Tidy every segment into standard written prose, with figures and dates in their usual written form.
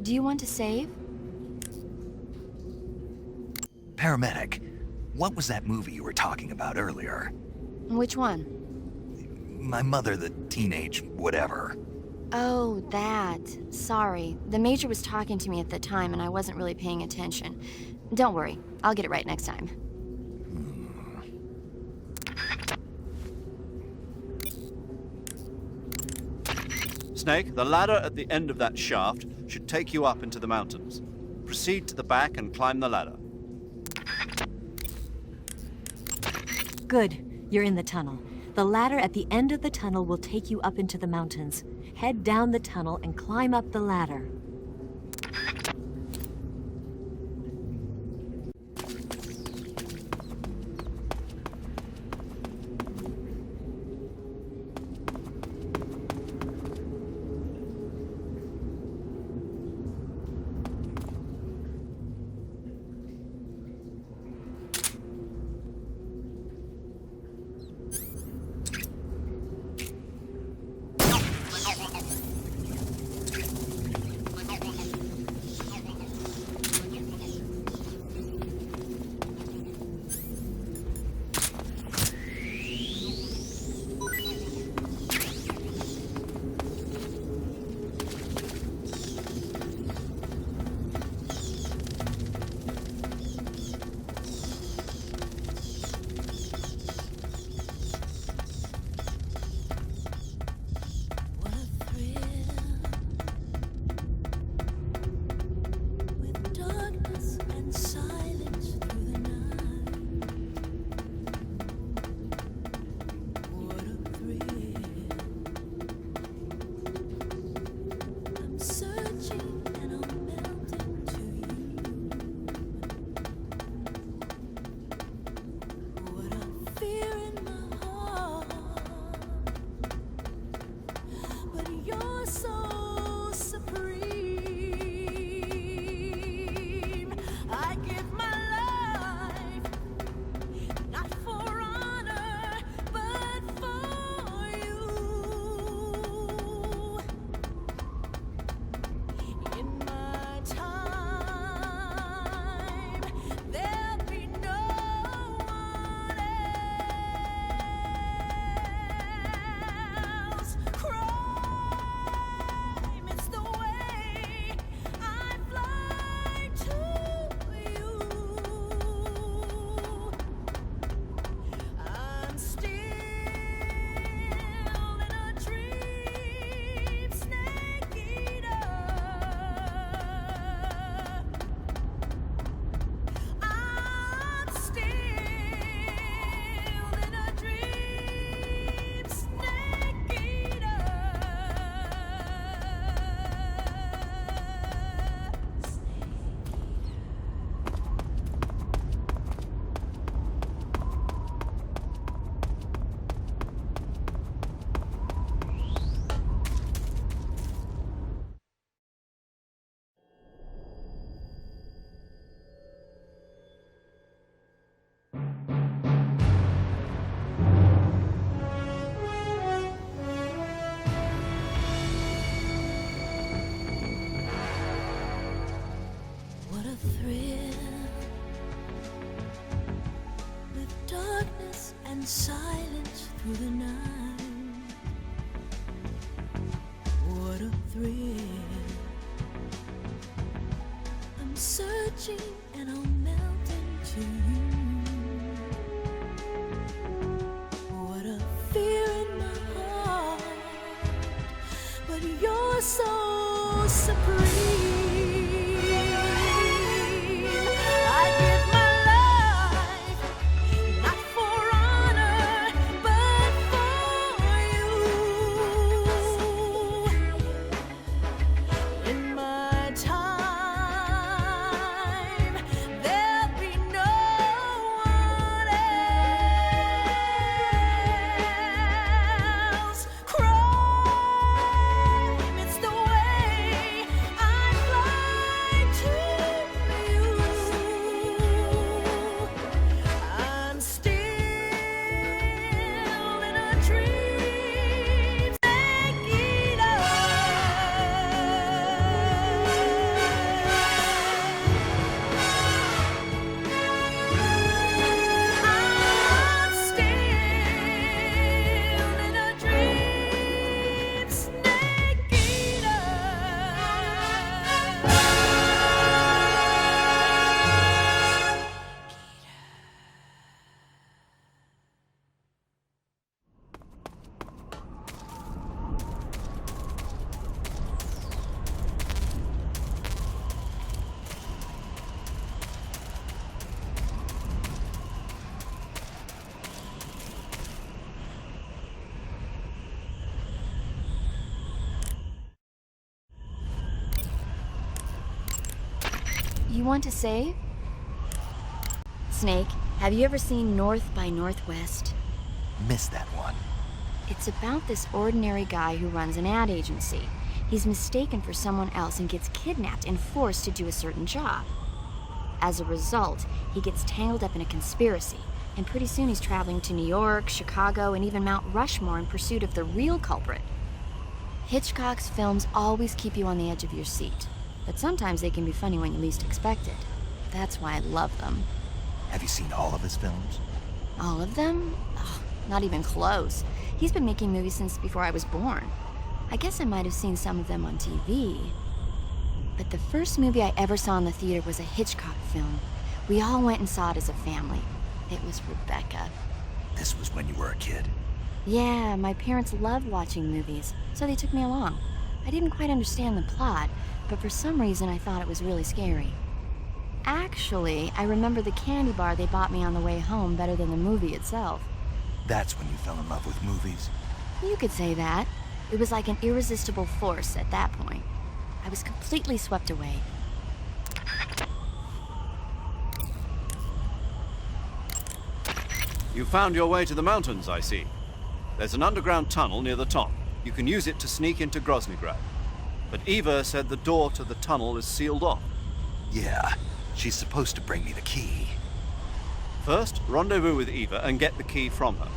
Do you want to save? Paramedic, what was that movie you were talking about earlier? Which one? My mother, the teenage whatever. Oh, that. Sorry. The Major was talking to me at the time and I wasn't really paying attention. Don't worry, I'll get it right next time. Snake, the ladder at the end of that shaft should take you up into the mountains. Proceed to the back and climb the ladder. Good. You're in the tunnel. The ladder at the end of the tunnel will take you up into the mountains. Head down the tunnel and climb up the ladder. Silence through the night. What a thrill. I'm searching and I'll melt into you. What a fear in my heart, but you're so supreme. I want to save? Snake, have you ever seen North by Northwest? Missed that one. It's about this ordinary guy who runs an ad agency. He's mistaken for someone else and gets kidnapped and forced to do a certain job. As a result, he gets tangled up in a conspiracy, and pretty soon he's traveling to New York, Chicago, and even Mount Rushmore in pursuit of the real culprit. Hitchcock's films always keep you on the edge of your seat, but sometimes they can be funny when you least expect it. That's why I love them. Have you seen all of his films? All of them? Ugh, not even close. He's been making movies since before I was born. I guess I might have seen some of them on TV. But the first movie I ever saw in the theater was a Hitchcock film. We all went and saw it as a family. It was Rebecca. This was when you were a kid. Yeah, my parents loved watching movies, so they took me along. I didn't quite understand the plot, but for some reason I thought it was really scary. Actually, I remember the candy bar they bought me on the way home better than the movie itself. That's when you fell in love with movies? You could say that. It was like an irresistible force at that point. I was completely swept away. You found your way to the mountains, I see. There's an underground tunnel near the top. You can use it to sneak into Krasnogorje. But Eva said the door to the tunnel is sealed off. Yeah, she's supposed to bring me the key. First, rendezvous with Eva and get the key from her.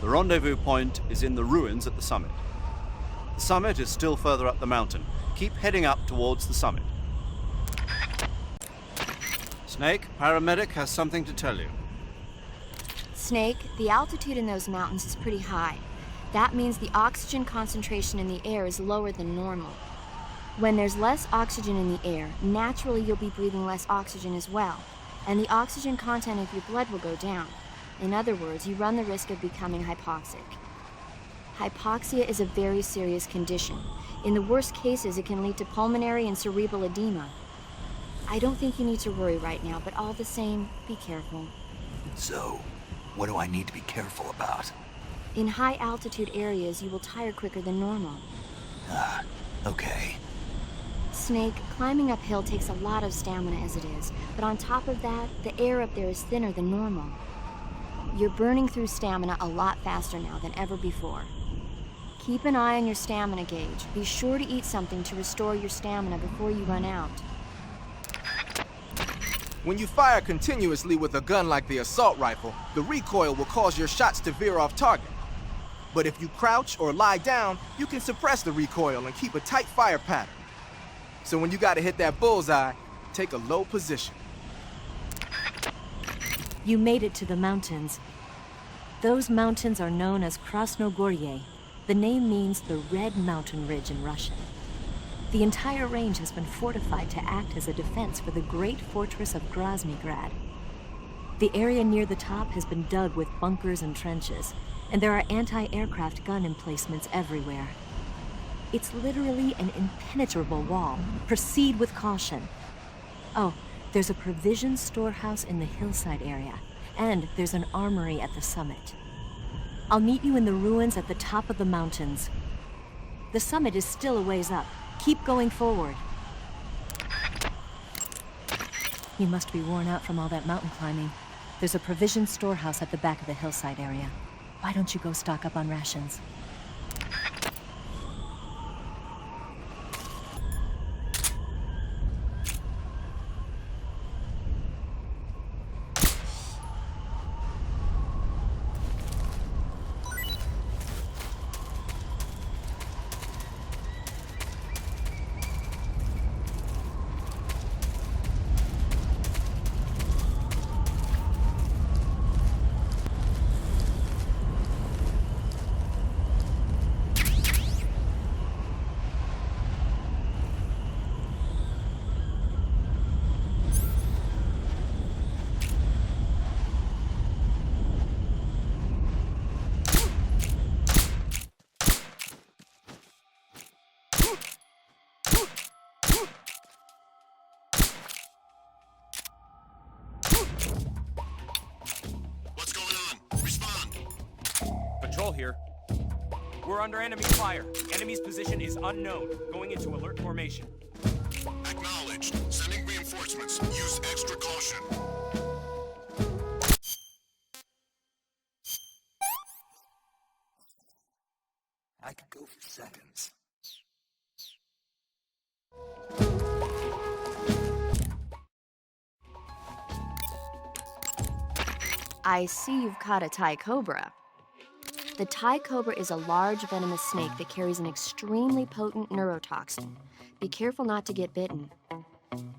The rendezvous point is in the ruins at the summit. The summit is still further up the mountain. Keep heading up towards the summit. Snake, paramedic has something to tell you. Snake, the altitude in those mountains is pretty high. That means the oxygen concentration in the air is lower than normal. When there's less oxygen in the air, naturally you'll be breathing less oxygen as well, and the oxygen content of your blood will go down. In other words, you run the risk of becoming hypoxic. Hypoxia is a very serious condition. In the worst cases, it can lead to pulmonary and cerebral edema. I don't think you need to worry right now, but all the same, be careful. So, what do I need to be careful about? In high altitude areas, you will tire quicker than normal. Okay. Snake, climbing uphill takes a lot of stamina as it is, but on top of that, the air up there is thinner than normal. You're burning through stamina a lot faster now than ever before. Keep an eye on your stamina gauge. Be sure to eat something to restore your stamina before you run out. When you fire continuously with a gun like the assault rifle, the recoil will cause your shots to veer off target. But if you crouch or lie down, you can suppress the recoil and keep a tight fire pattern. So when you gotta hit that bullseye, take a low position. You made it to the mountains. Those mountains are known as Krasnogorje. The name means the Red Mountain Ridge in Russian. The entire range has been fortified to act as a defense for the great fortress of Krasnogorje. The area near the top has been dug with bunkers and trenches, and there are anti-aircraft gun emplacements everywhere. It's literally an impenetrable wall. Proceed with caution. Oh, there's a provision storehouse in the hillside area, and there's an armory at the summit. I'll meet you in the ruins at the top of the mountains. The summit is still a ways up. Keep going forward. You must be worn out from all that mountain climbing. There's a provision storehouse at the back of the hillside area. Why don't you go stock up on rations? Patrol here. We're under enemy fire. Enemy's position is unknown. Going into alert formation. Acknowledged. Sending reinforcements. reinforcements. Use extra caution. I could go for seconds. I see you've caught a Thai cobra. The Thai cobra is a large venomous snake that carries an extremely potent neurotoxin. Be careful not to get bitten.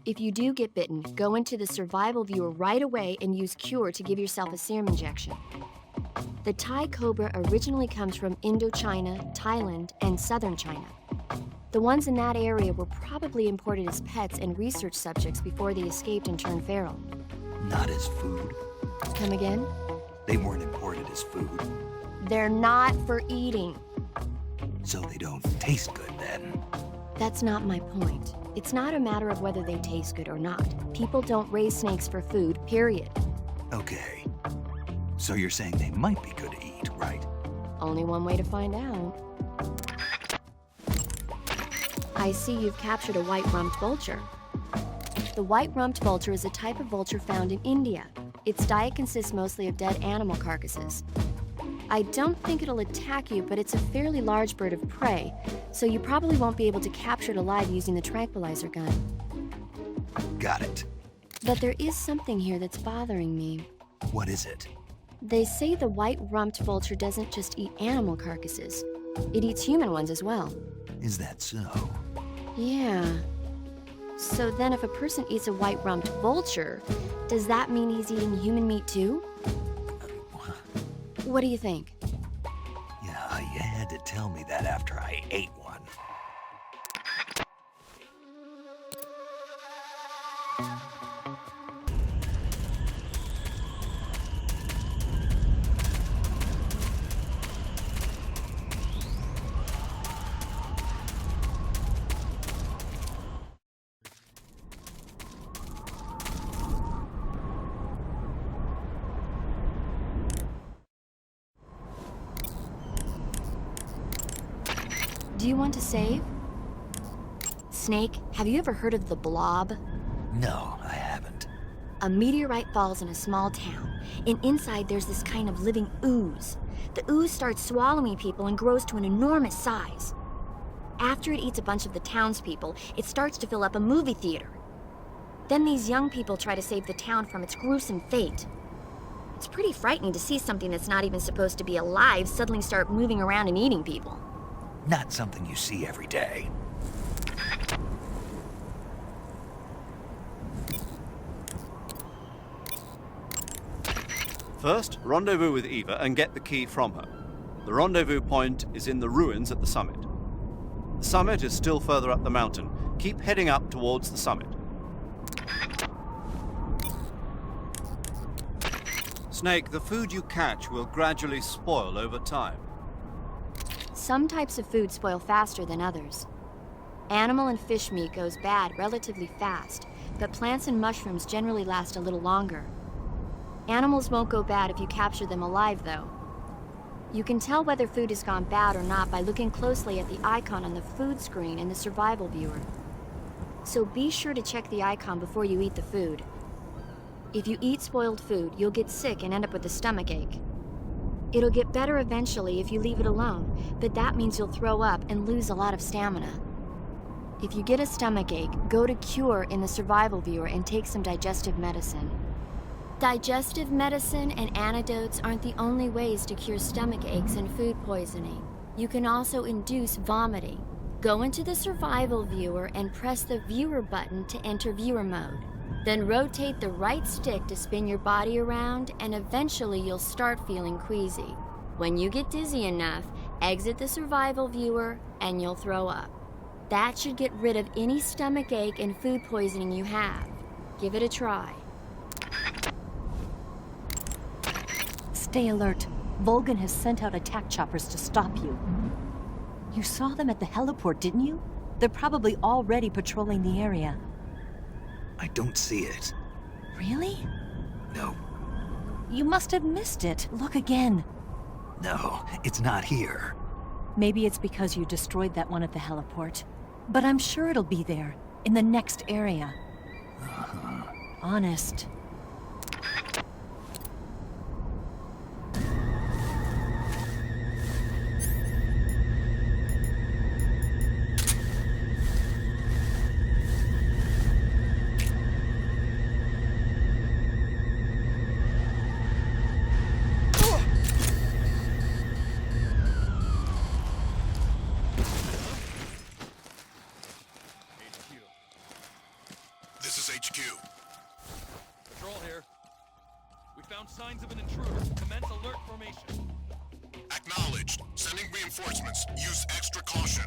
If you do get bitten, go into the survival viewer right away and use Cure to give yourself a serum injection. The Thai cobra originally comes from Indochina, Thailand, and southern China. The ones in that area were probably imported as pets and research subjects before they escaped and turned feral. Not as food. Come again? They weren't imported as food, They're not for eating. so they don't taste good then. That's not my point. It's not a matter of whether they taste good or not. People don't raise snakes for food, period. Okay. So you're saying they might be good to eat, right? Only one way to find out. I see you've captured a white-rumped vulture. The white-rumped vulture is a type of vulture found in India. Its diet consists mostly of dead animal carcasses. I don't think it'll attack you, but it's a fairly large bird of prey, so you probably won't be able to capture it alive using the tranquilizer gun. Got it. But there is something here that's bothering me. What is it? They say the white-rumped vulture doesn't just eat animal carcasses. It eats human ones as well. Is that so? Yeah. So then if a person eats a white-rumped vulture, does that mean he's eating human meat too? What do you think? Yeah, you had to tell me that after I ate one. Do you want to save? Snake, have you ever heard of the blob? No, I haven't. A meteorite falls in a small town, and inside there's this kind of living ooze. The ooze starts swallowing people and grows to an enormous size. After it eats a bunch of the townspeople, it starts to fill up a movie theater. Then these young people try to save the town from its gruesome fate. It's pretty frightening to see something that's not even supposed to be alive suddenly start moving around and eating people. Not something you see every day. First, rendezvous with Eva and get the key from her. The rendezvous point is in the ruins at the summit. The summit is still further up the mountain. Keep heading up towards the summit. Snake, the food you catch will gradually spoil over time. Some types of food spoil faster than others. Animal and fish meat goes bad relatively fast, but plants and mushrooms generally last a little longer. Animals won't go bad if you capture them alive, though. You can tell whether food has gone bad or not by looking closely at the icon on the food screen in the survival viewer. So be sure to check the icon before you eat the food. If you eat spoiled food, you'll get sick and end up with a stomachache. It'll get better eventually if you leave it alone, but that means you'll throw up and lose a lot of stamina. If you get a stomachache, go to Cure in the survival viewer and take some digestive medicine. Digestive medicine and antidotes aren't the only ways to cure stomach aches and food poisoning. You can also induce vomiting. Go into the survival viewer and press the viewer button to enter viewer mode. Then rotate the right stick to spin your body around, and eventually you'll start feeling queasy. When you get dizzy enough, exit the survival viewer and you'll throw up. That should get rid of any stomach ache and food poisoning you have. Give it a try. Stay alert. Volgin has sent out attack choppers to stop you. You saw them at the heliport, didn't you? They're probably already patrolling the area. I don't see it. Really? No. You must have missed it. Look again. No, it's not here. Maybe it's because you destroyed that one at the heliport. But I'm sure it'll be there, in the next area. Uh-huh. honest. This is HQ. Patrol here. We found signs of an intruder. Commence alert formation. Acknowledged. Sending reinforcements. Use extra caution.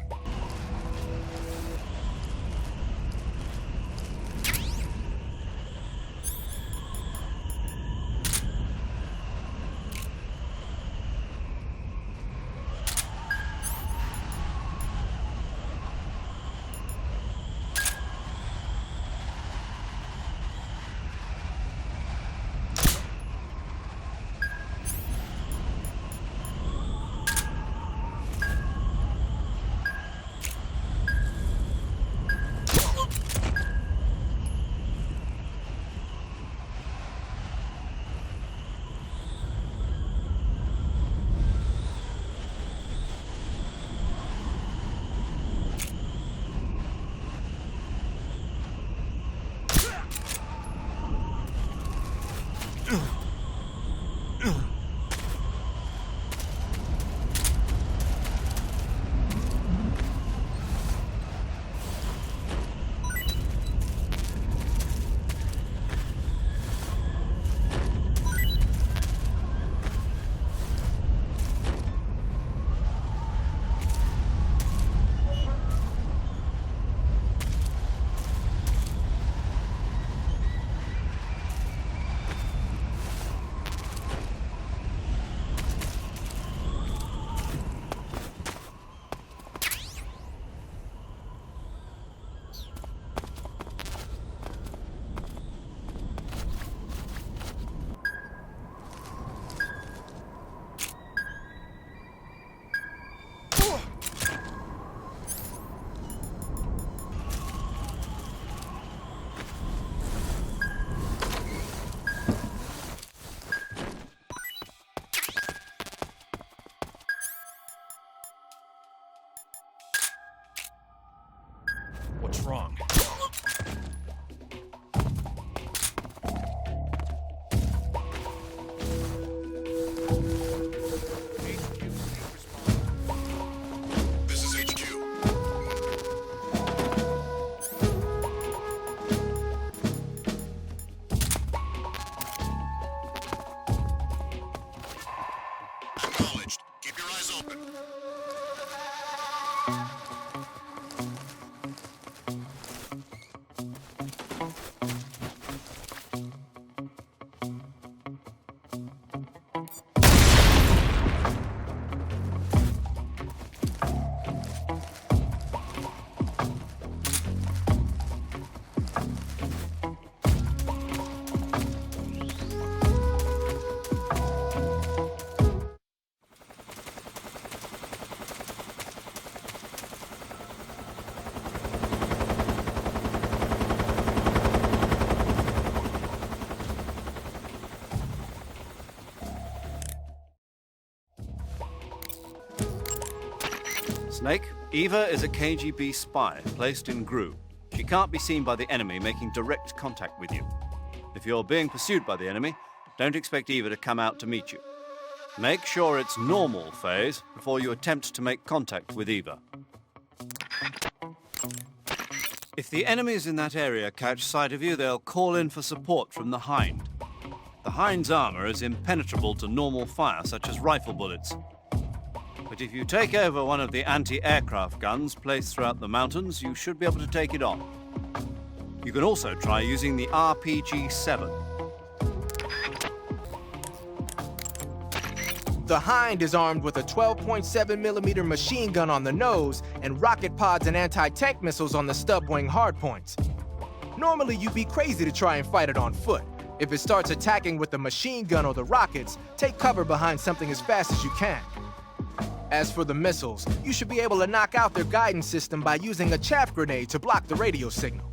What's wrong? This is HQ. Acknowledged. Keep your eyes open. Snake, Eva is a KGB spy placed in Gru. She can't be seen by the enemy making direct contact with you. If you're being pursued by the enemy, don't expect Eva to come out to meet you. Make sure it's normal phase before you attempt to make contact with Eva. If the enemies in that area catch sight of you, they'll call in for support from the Hind. The Hind's armor is impenetrable to normal fire, such as rifle bullets. But if you take over one of the anti-aircraft guns placed throughout the mountains, you should be able to take it on. You can also try using the RPG-7. The Hind is armed with a 12.7mm machine gun on the nose and rocket pods and anti-tank missiles on the stub-wing hardpoints. Normally, you'd be crazy to try and fight it on foot. If it starts attacking with the machine gun or the rockets, take cover behind something as fast as you can. As for the missiles, you should be able to knock out their guidance system by using a chaff grenade to block the radio signal.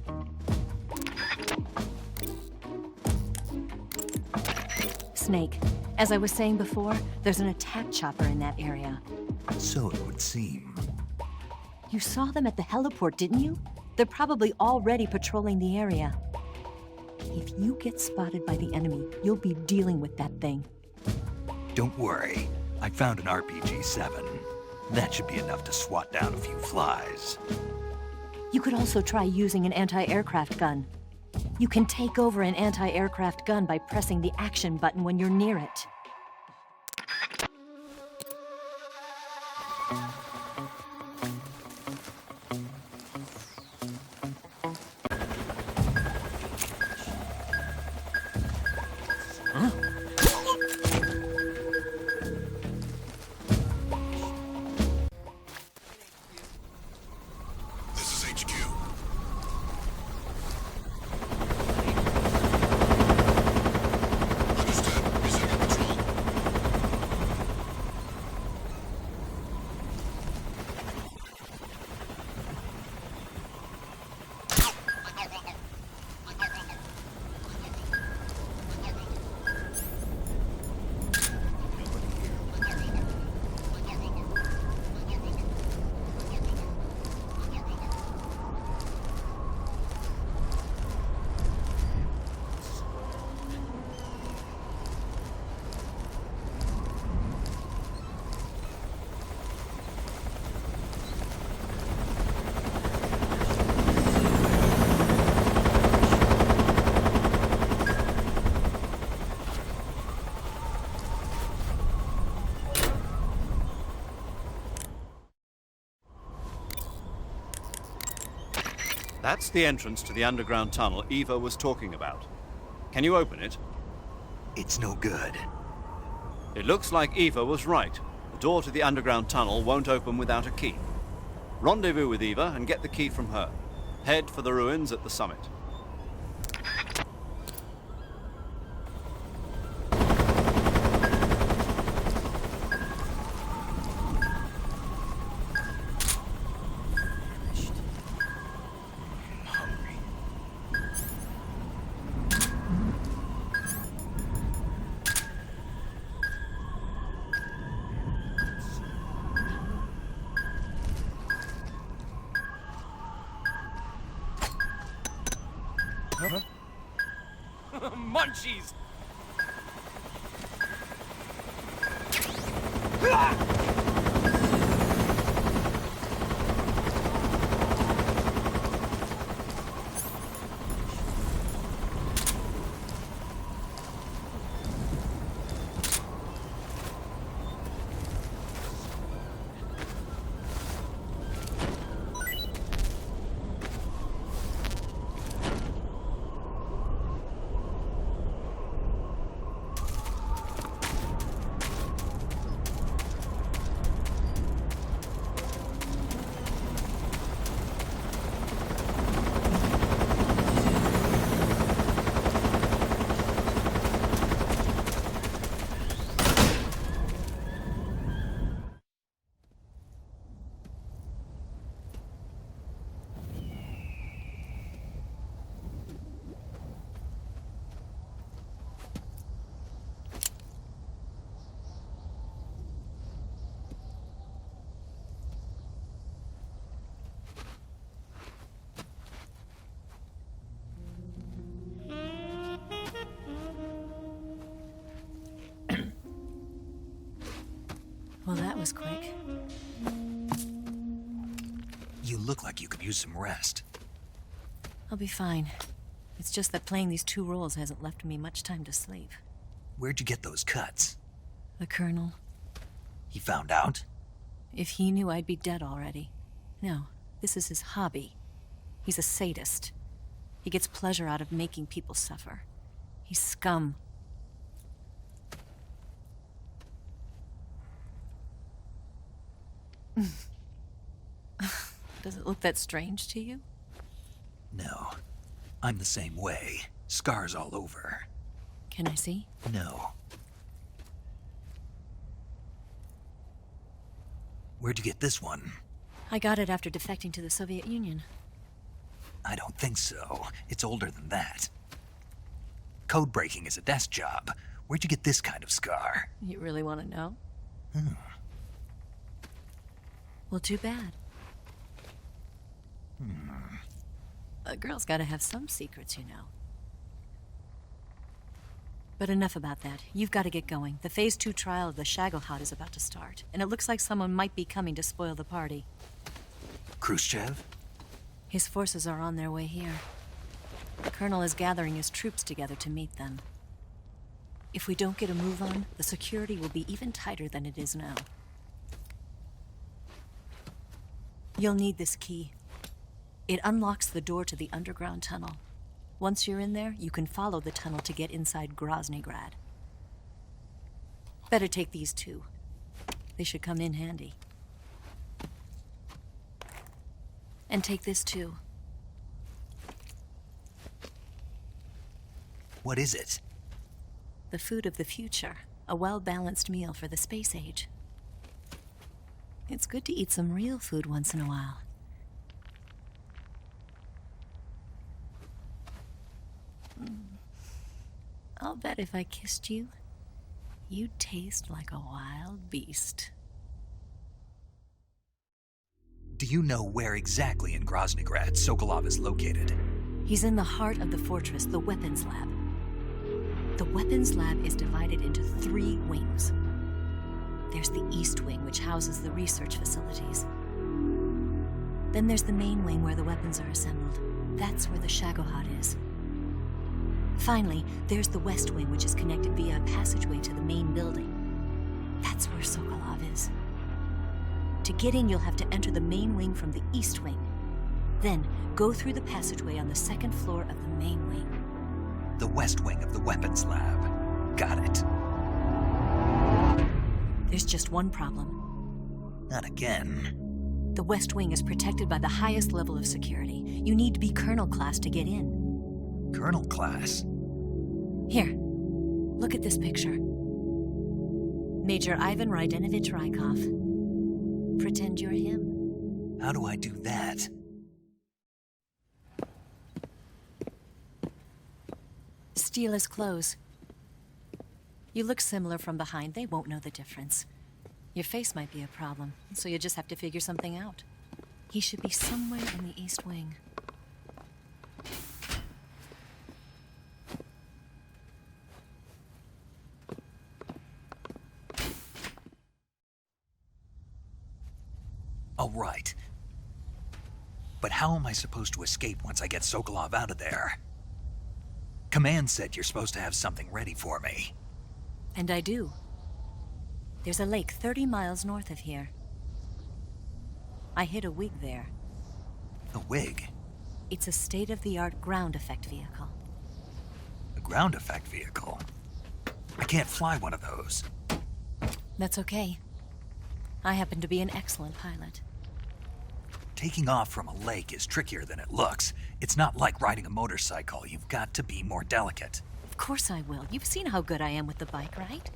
Snake, as I was saying before, there's an attack chopper in that area. So it would seem. You saw them at the heliport, didn't you? They're probably already patrolling the area. If you get spotted by the enemy, you'll be dealing with that thing. Don't worry. I found an RPG-7. That should be enough to swat down a few flies. You could also try using an anti-aircraft gun. You can take over an anti-aircraft gun by pressing the action button when you're near it. This is HQ. Understood. Resuming patrol. That's the entrance to the underground tunnel Eva was talking about. Can you open it? It's no good. It looks like Eva was right. The door to the underground tunnel won't open without a key. Rendezvous with Eva and get the key from her. Head for the ruins at the summit. Munchies! Well, that was quick. You look like you could use some rest. I'll be fine. It's just that playing these two roles hasn't left me much time to sleep. Where'd you get those cuts? The Colonel, He found out? if he knew I'd be dead already. No, this is his hobby. He's a sadist. He gets pleasure out of making people suffer. He's scum. Does it look that strange to you? No. I'm the same way. Scars all over. Can I see? No. Where'd you get this one? I got it after defecting to the Soviet Union. I don't think so. It's older than that. Code breaking is a desk job. Where'd you get this kind of scar? You really want to know? Well, too bad. A girl's gotta have some secrets, you know. But enough about that. You've got to get going. The Phase 2 trial of the Shagohod is about to start, and it looks like someone might be coming to spoil the party. Khrushchev? His forces are on their way here. The Colonel is gathering his troops together to meet them. If we don't get a move on, the security will be even tighter than it is now. You'll need this key. It unlocks the door to the underground tunnel. Once you're in there, you can follow the tunnel to get inside Krasnogorje. Better take these too. They should come in handy. And take this too. What is it? The food of the future. A well-balanced meal for the space age. It's good to eat some real food once in a while. I'll bet if I kissed you, you'd taste like a wild beast. Do you know where exactly in Krasnogorje Sokolov is located? He's in the heart of the fortress, the weapons lab. The weapons lab is divided into 3 wings. There's the East Wing, which houses the research facilities. Then there's the main wing where the weapons are assembled. That's where the Shagohod is. Finally, there's the West Wing, which is connected via a passageway to the main building. That's where Sokolov is. To get in, you'll have to enter the main wing from the East Wing. Then, go through the passageway on the 2nd floor of the main wing. The West Wing of the weapons lab. Got it. There's just one problem. Not again. The West Wing is protected by the highest level of security. You need to be Colonel class to get in. Colonel class? Here, look at this picture. Major Ivan Rydenovich Rykov. Pretend you're him. How do I do that? Steal his clothes. You look similar from behind. They won't know the difference. Your face might be a problem, so you just have to figure something out. He should be somewhere in the East Wing. All right. But how am I supposed to escape once I get Sokolov out of there? Command said you're supposed to have something ready for me. And I do. There's a lake 30 miles north of here. I hid a wig there. A wig? It's a state-of-the-art ground effect vehicle. A ground effect vehicle? I can't fly one of those. That's okay. I happen to be an excellent pilot. Taking off from a lake is trickier than it looks. It's not like riding a motorcycle. You've got to be more delicate. Of course I will. You've seen how good I am with the bike, right?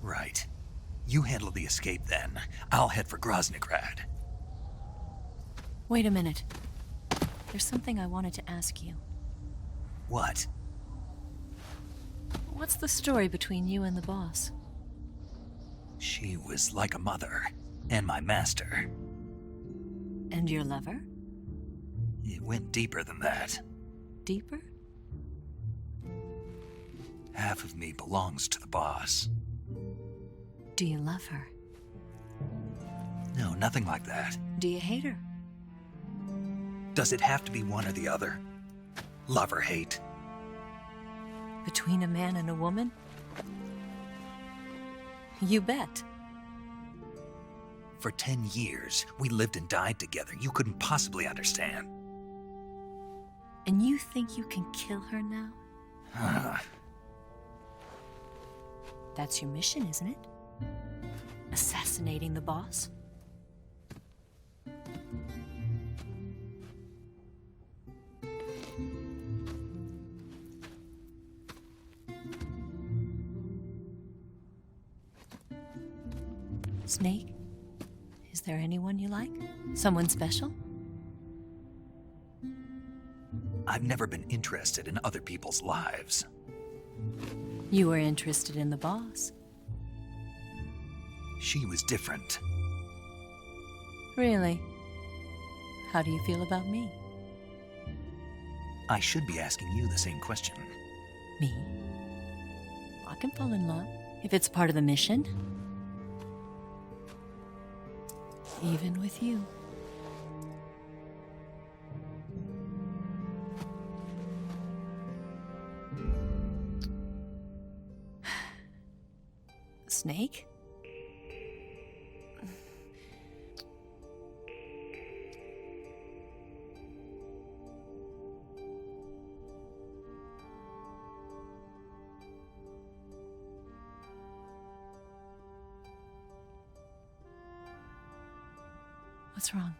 Right. You handle the escape then. I'll head for Krasnogorje. Wait a minute. There's something I wanted to ask you. What? What's the story between you and the boss? She was like a mother, and my master. And your lover? It went deeper than that. Deeper? Half of me belongs to the boss. Do you love her? No, nothing like that. Do you hate her? Does it have to be one or the other? Love or hate? Between a man and a woman? You bet. For 10 years, we lived and died together. You couldn't possibly understand. And you think you can kill her now? That's your mission, isn't it? Assassinating the boss? Snake? Is there anyone you like? Someone special? I've never been interested in other people's lives. You were interested in the boss. She was different. Really? How do you feel about me? I should be asking you the same question. Me? I can fall in love if it's part of the mission. Even with you. Snake? What's wrong?